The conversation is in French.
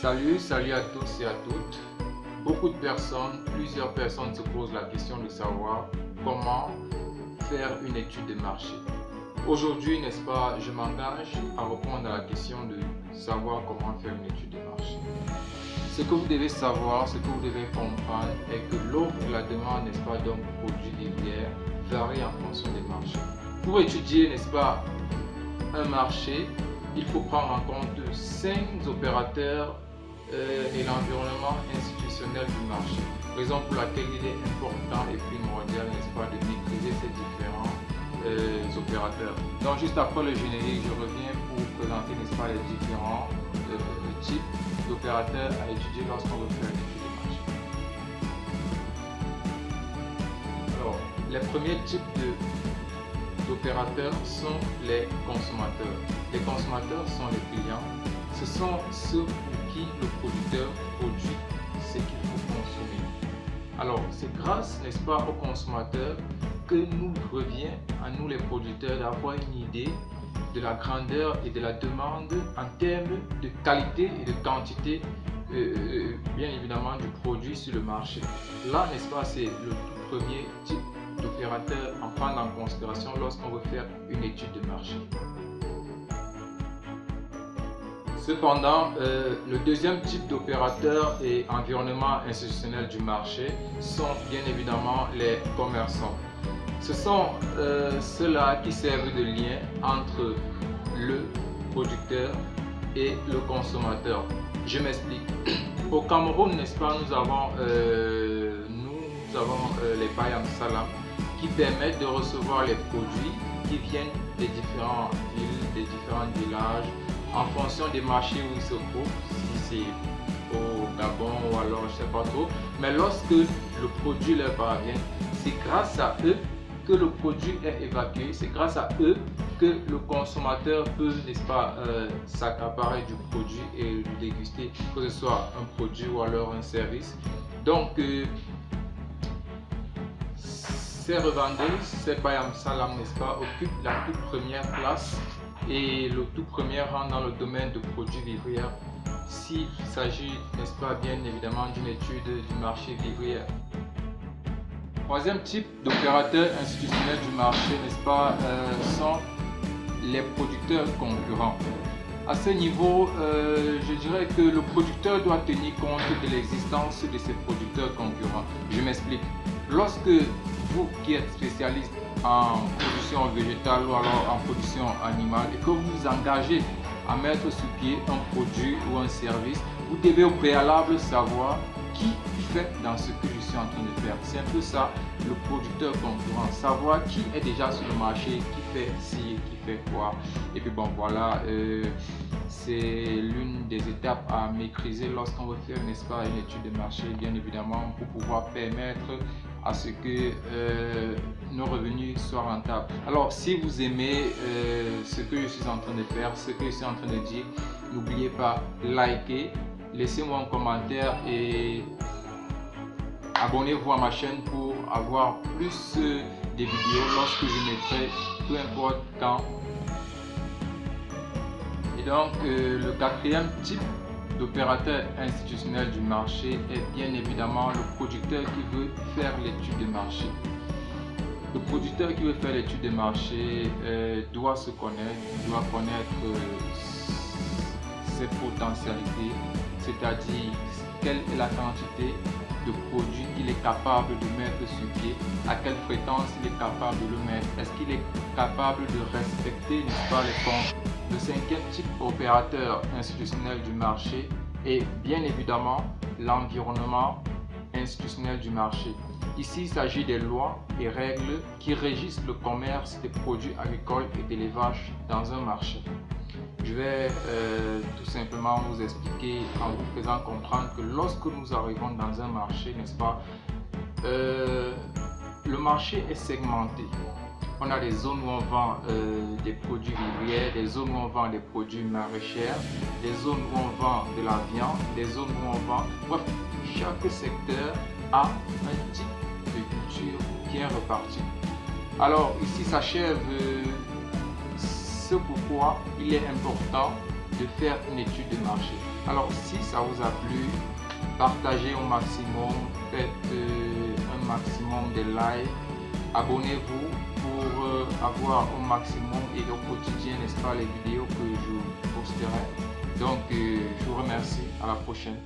Salut à tous et à toutes. Plusieurs personnes se posent la question de savoir comment faire une étude de marché. Aujourd'hui, n'est-ce pas, je m'engage à répondre à la question de savoir comment faire une étude de marché. Ce que vous devez savoir, ce que vous devez comprendre est que l'offre et la demande, n'est-ce pas, d'un produit vivrier varie en fonction des marchés. Pour étudier, n'est-ce pas, un marché, il faut prendre en compte 5 opérateurs et l'environnement institutionnel du marché. Raison pour laquelle il est important et primordial, n'est-ce pas, de maîtriser ces différents opérateurs. Donc juste après le générique, je reviens pour vous présenter, n'est-ce pas, les différents types d'opérateurs à étudier lorsqu'on veut faire une étude de marché. Alors, les premiers types d'opérateurs sont les consommateurs. Les consommateurs sont les clients. Ce sont ceux pour qui le producteur produit ce qu'il faut consommer. Alors, c'est grâce, n'est-ce pas, aux consommateurs que nous revient à nous les producteurs d'avoir une idée de la grandeur et de la demande en termes de qualité et de quantité, bien évidemment, du produit sur le marché. Là, n'est-ce pas, c'est le tout premier type d'opérateur à prendre en considération lorsqu'on veut faire une étude de marché. Cependant, le deuxième type d'opérateur et environnement institutionnel du marché sont bien évidemment les commerçants. Ce sont ceux-là qui servent de lien entre le producteur et le consommateur. Je m'explique. Au Cameroun, n'est-ce pas, nous avons les Bayam Salam qui permettent de recevoir les produits qui viennent des différentes villes, des différents villages, en fonction des marchés où ils se trouvent, si c'est au Gabon ou alors je ne sais pas trop. Mais lorsque le produit leur parvient, c'est grâce à eux que le produit est évacué, c'est grâce à eux que le consommateur peut, n'est-ce pas, s'accaparer du produit et le déguster, que ce soit un produit ou alors un service. Donc, ces revendeuses, ces Bayam Salam, n'est-ce pas, occupent la toute première place et le tout premier rang dans le domaine de produits vivriers s'il s'agit, n'est-ce pas, bien évidemment d'une étude du marché vivrier. Troisième type d'opérateur institutionnel du marché, n'est-ce pas, sont les producteurs concurrents. À ce niveau, je dirais que le producteur doit tenir compte de l'existence de ses producteurs concurrents. Je m'explique. Lorsque vous qui êtes spécialiste en production végétale ou alors en production animale et que vous vous engagez à mettre sur pied un produit ou un service, vous devez au préalable savoir qui fait dans ce que je suis en train de faire. C'est un peu ça, le producteur concurrent, savoir qui est déjà sur le marché, qui fait ci, qui fait quoi. Et puis bon, voilà, c'est l'une des étapes à maîtriser lorsqu'on veut faire, n'est-ce pas, une étude de marché, bien évidemment, pour pouvoir permettre à ce que nos revenus soient rentables. Alors, si vous aimez ce que je suis en train de faire, ce que je suis en train de dire, n'oubliez pas, likez, laissez-moi un commentaire et abonnez-vous à ma chaîne pour avoir plus de vidéos lorsque je mettrai, peu importe quand. Et donc, le quatrième type d'opérateur institutionnel du marché est bien évidemment le producteur qui veut faire l'étude de marché. Le producteur qui veut faire l'étude de marché doit se connaître, doit connaître ses potentialités, c'est-à-dire quelle est la quantité de produits qu'il est capable de mettre sur pied, à quelle fréquence il est capable de le mettre, est-ce qu'il est capable de respecter, n'est-ce pas, les comptes. Le cinquième type opérateur institutionnel du marché est bien évidemment l'environnement institutionnel du marché. Ici, il s'agit des lois et règles qui régissent le commerce des produits agricoles et d'élevage dans un marché. Je vais tout simplement vous expliquer en vous faisant comprendre que lorsque nous arrivons dans un marché, n'est-ce pas, le marché est segmenté. On a des zones où on vend des produits vivriers, des zones où on vend des produits maraîchers, des zones où on vend de la viande, des zones où on vend... Bref, chaque secteur a un type de culture qui est reparti. Alors ici s'achève ce pourquoi il est important de faire une étude de marché. Alors si ça vous a plu, partagez au maximum, faites un maximum de likes, abonnez-vous pour avoir au maximum et au quotidien, n'est-ce pas, les vidéos que je posterai. Donc je vous remercie, à la prochaine.